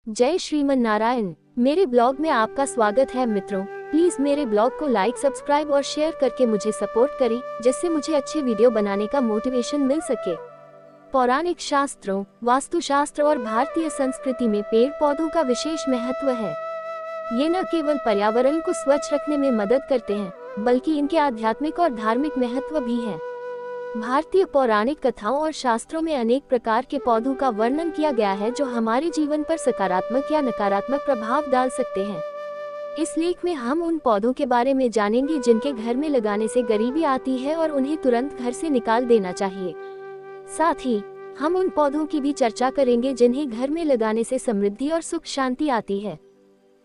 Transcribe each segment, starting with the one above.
जय श्रीमन नारायण। मेरे ब्लॉग में आपका स्वागत है मित्रों। प्लीज मेरे ब्लॉग को लाइक, सब्सक्राइब और शेयर करके मुझे सपोर्ट करें, जिससे मुझे अच्छे वीडियो बनाने का मोटिवेशन मिल सके। पौराणिक शास्त्रों, वास्तुशास्त्र और भारतीय संस्कृति में पेड़ पौधों का विशेष महत्व है। ये न केवल पर्यावरण को स्वच्छ रखने में मदद करते हैं, बल्कि इनके आध्यात्मिक और धार्मिक महत्व भी है। भारतीय पौराणिक कथाओं और शास्त्रों में अनेक प्रकार के पौधों का वर्णन किया गया है, जो हमारे जीवन पर सकारात्मक या नकारात्मक प्रभाव डाल सकते हैं। इस लेख में हम उन पौधों के बारे में जानेंगे जिनके घर में लगाने से गरीबी आती है और उन्हें तुरंत घर से निकाल देना चाहिए। साथ ही हम उन पौधों की भी चर्चा करेंगे जिन्हें घर में लगाने से समृद्धि और सुख शांति आती है।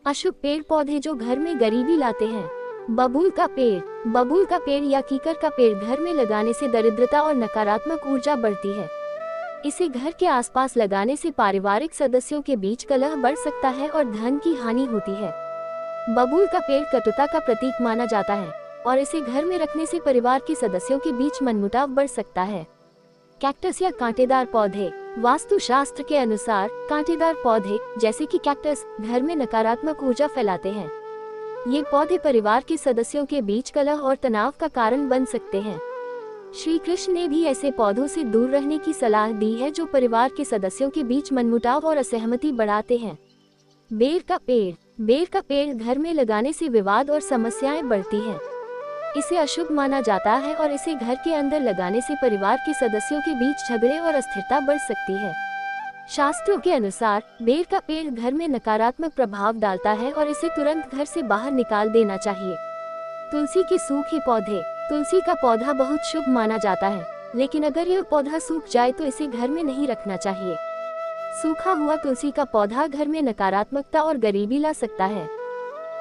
अशुभ पेड़ पौधे जो घर में गरीबी लाते हैं। बबूल का पेड़ या कीकर का पेड़ घर में लगाने से दरिद्रता और नकारात्मक ऊर्जा बढ़ती है। इसे घर के आसपास लगाने से पारिवारिक सदस्यों के बीच कलह बढ़ सकता है और धन की हानि होती है। बबूल का पेड़ कटुता का प्रतीक माना जाता है और इसे घर में रखने से परिवार के सदस्यों के बीच मनमुटाव बढ़ सकता है। कैक्टस या कांटेदार पौधे। वास्तुशास्त्र के अनुसार कांटेदार पौधे जैसे कि कैक्टस घर में नकारात्मक ऊर्जा फैलाते हैं। ये पौधे परिवार के सदस्यों के बीच कलह और तनाव का कारण बन सकते हैं। श्री कृष्ण ने भी ऐसे पौधों से दूर रहने की सलाह दी है जो परिवार के सदस्यों के बीच मनमुटाव और असहमति बढ़ाते हैं। बेर का पेड़ घर में लगाने से विवाद और समस्याएं बढ़ती हैं। इसे अशुभ माना जाता है और इसे घर के अंदर लगाने से परिवार के सदस्यों के बीच झगड़े और अस्थिरता बढ़ सकती है। शास्त्रों के अनुसार बेर का पेड़ घर में नकारात्मक प्रभाव डालता है और इसे तुरंत घर से बाहर निकाल देना चाहिए। तुलसी के सूखे पौधे। तुलसी का पौधा बहुत शुभ माना जाता है, लेकिन अगर यह पौधा सूख जाए तो इसे घर में नहीं रखना चाहिए। सूखा हुआ तुलसी का पौधा घर में नकारात्मकता और गरीबी ला सकता है।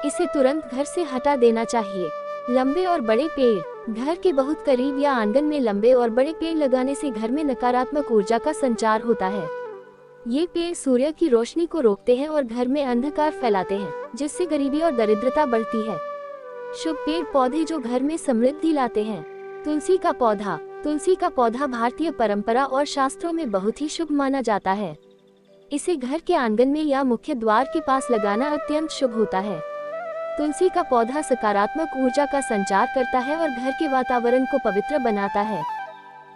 इसे तुरंत घर से हटा देना चाहिए। लंबे और बड़े पेड़। घर के बहुत करीब या आंगन में लंबे और बड़े पेड़ लगाने से घर में नकारात्मक ऊर्जा का संचार होता है। ये पेड़ सूर्य की रोशनी को रोकते हैं और घर में अंधकार फैलाते हैं, जिससे गरीबी और दरिद्रता बढ़ती है। शुभ पेड़ पौधे जो घर में समृद्धि लाते हैं। तुलसी का पौधा भारतीय परंपरा और शास्त्रों में बहुत ही शुभ माना जाता है। इसे घर के आंगन में या मुख्य द्वार के पास लगाना अत्यंत शुभ होता है। तुलसी का पौधा सकारात्मक ऊर्जा का संचार करता है और घर के वातावरण को पवित्र बनाता है।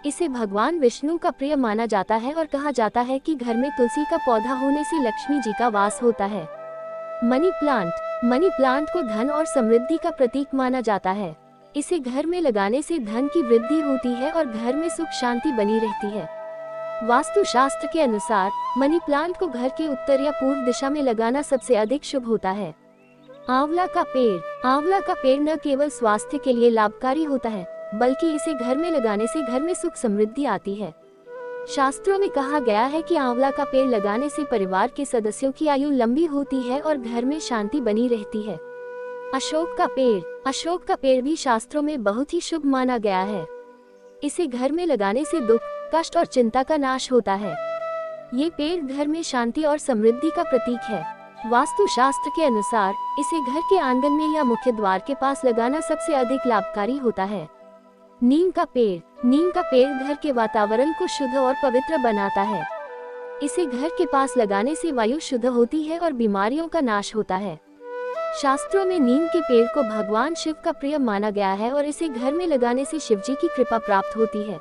इसे भगवान विष्णु का प्रिय माना जाता है और कहा जाता है कि घर में तुलसी का पौधा होने से लक्ष्मी जी का वास होता है। मनी प्लांट को धन और समृद्धि का प्रतीक माना जाता है। इसे घर में लगाने से धन की वृद्धि होती है और घर में सुख शांति बनी रहती है। वास्तुशास्त्र के अनुसार मनी प्लांट को घर के उत्तर या पूर्व दिशा में लगाना सबसे अधिक शुभ होता है। आंवला का पेड़ न केवल स्वास्थ्य के लिए लाभकारी होता है, बल्कि इसे घर में लगाने से घर में सुख समृद्धि आती है। शास्त्रों में कहा गया है कि आंवला का पेड़ लगाने से परिवार के सदस्यों की आयु लंबी होती है और घर में शांति बनी रहती है। अशोक का पेड़ भी शास्त्रों में बहुत ही शुभ माना गया है। इसे घर में लगाने से दुख, कष्ट और चिंता का नाश होता है। ये पेड़ घर में शांति और समृद्धि का प्रतीक है। वास्तुशास्त्र के अनुसार इसे घर के आंगन में या मुख्य द्वार के पास लगाना सबसे अधिक लाभकारी होता है। नीम का पेड़ घर के वातावरण को शुद्ध और पवित्र बनाता है। इसे घर के पास लगाने से वायु शुद्ध होती है और बीमारियों का नाश होता है। शास्त्रों में नीम के पेड़ को भगवान शिव का प्रिय माना गया है और इसे घर में लगाने से शिव जी की कृपा प्राप्त होती है।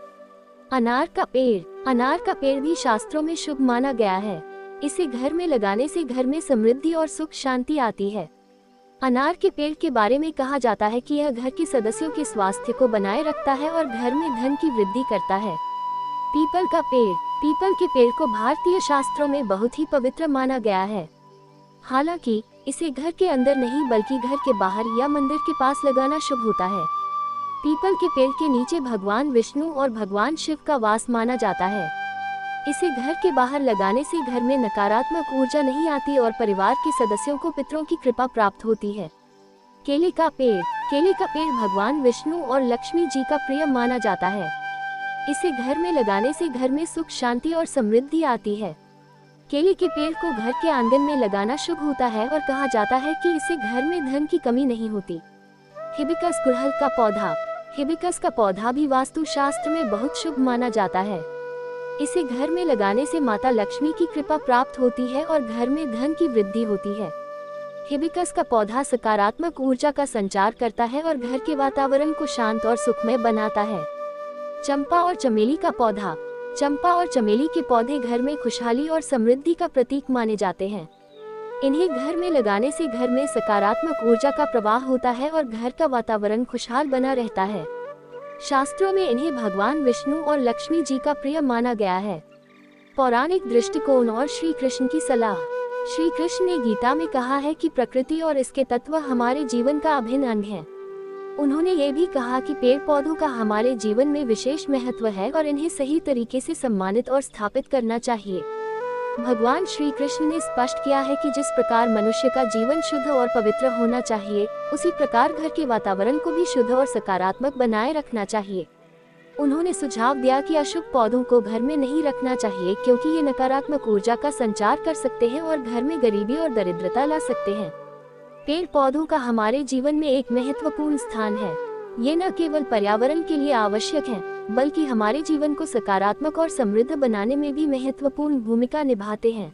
अनार का पेड़ भी शास्त्रों में शुभ माना गया है। इसे घर में लगाने से घर में समृद्धि और सुख शांति आती है। अनार के पेड़ के बारे में कहा जाता है कि यह घर के सदस्यों के स्वास्थ्य को बनाए रखता है और घर में धन की वृद्धि करता है। पीपल के पेड़ को भारतीय शास्त्रों में बहुत ही पवित्र माना गया है। हालांकि इसे घर के अंदर नहीं बल्कि घर के बाहर या मंदिर के पास लगाना शुभ होता है। पीपल के पेड़ के नीचे भगवान विष्णु और भगवान शिव का वास माना जाता है। इसे घर के बाहर लगाने से घर में नकारात्मक ऊर्जा नहीं आती और परिवार के सदस्यों को पितरों की कृपा प्राप्त होती है। केले का पेड़ भगवान विष्णु और लक्ष्मी जी का प्रिय माना जाता है। इसे घर में लगाने से घर में सुख शांति और समृद्धि आती है। केले के पेड़ को घर के आंगन में लगाना शुभ होता है और कहा जाता है कि इससे घर में धन की कमी नहीं होती। हिबिस्कस का पौधा भी वास्तुशास्त्र में बहुत शुभ माना जाता है। इसे घर में लगाने से माता लक्ष्मी की कृपा प्राप्त होती है और घर में धन की वृद्धि होती है। हिबिस्कस का पौधा सकारात्मक ऊर्जा का संचार करता है और घर के वातावरण को शांत और सुखमय बनाता है। चंपा और चमेली का पौधा। चंपा और चमेली के पौधे घर में खुशहाली और समृद्धि का प्रतीक माने जाते हैं। इन्हें घर में लगाने से घर में सकारात्मक ऊर्जा का प्रवाह होता है और घर का वातावरण खुशहाल बना रहता है। शास्त्रों में इन्हें भगवान विष्णु और लक्ष्मी जी का प्रिय माना गया है। पौराणिक दृष्टिकोण और श्री कृष्ण की सलाह। श्री कृष्ण ने गीता में कहा है कि प्रकृति और इसके तत्व हमारे जीवन का अभिन्न अंग है। उन्होंने ये भी कहा कि पेड़ पौधों का हमारे जीवन में विशेष महत्व है और इन्हें सही तरीके से सम्मानित और स्थापित करना चाहिए। भगवान श्री कृष्ण ने स्पष्ट किया है कि जिस प्रकार मनुष्य का जीवन शुद्ध और पवित्र होना चाहिए, उसी प्रकार घर के वातावरण को भी शुद्ध और सकारात्मक बनाए रखना चाहिए। उन्होंने सुझाव दिया कि अशुभ पौधों को घर में नहीं रखना चाहिए क्योंकि ये नकारात्मक ऊर्जा का संचार कर सकते हैं और घर में गरीबी और दरिद्रता ला सकते हैं। पेड़ पौधों का हमारे जीवन में एक महत्वपूर्ण स्थान है। ये न केवल पर्यावरण के लिए आवश्यक हैं, बल्कि हमारे जीवन को सकारात्मक और समृद्ध बनाने में भी महत्वपूर्ण भूमिका निभाते हैं।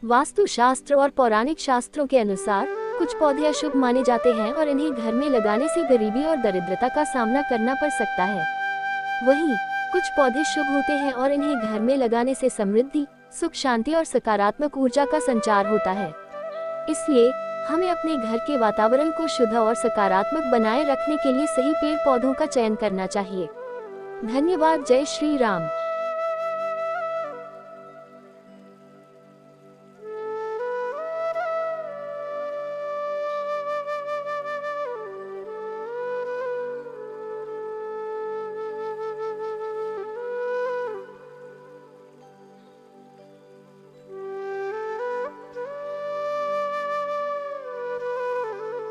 वास्तु शास्त्र और पौराणिक शास्त्रों के अनुसार कुछ पौधे अशुभ माने जाते हैं और इन्हें घर में लगाने से गरीबी और दरिद्रता का सामना करना पड़ सकता है। वहीं कुछ पौधे शुभ होते हैं और इन्हें घर में लगाने से समृद्धि, सुख, शांति और सकारात्मक ऊर्जा का संचार होता है। इसलिए हमें अपने घर के वातावरण को शुद्ध और सकारात्मक बनाए रखने के लिए सही पेड़ पौधों का चयन करना चाहिए। धन्यवाद। जय श्री राम।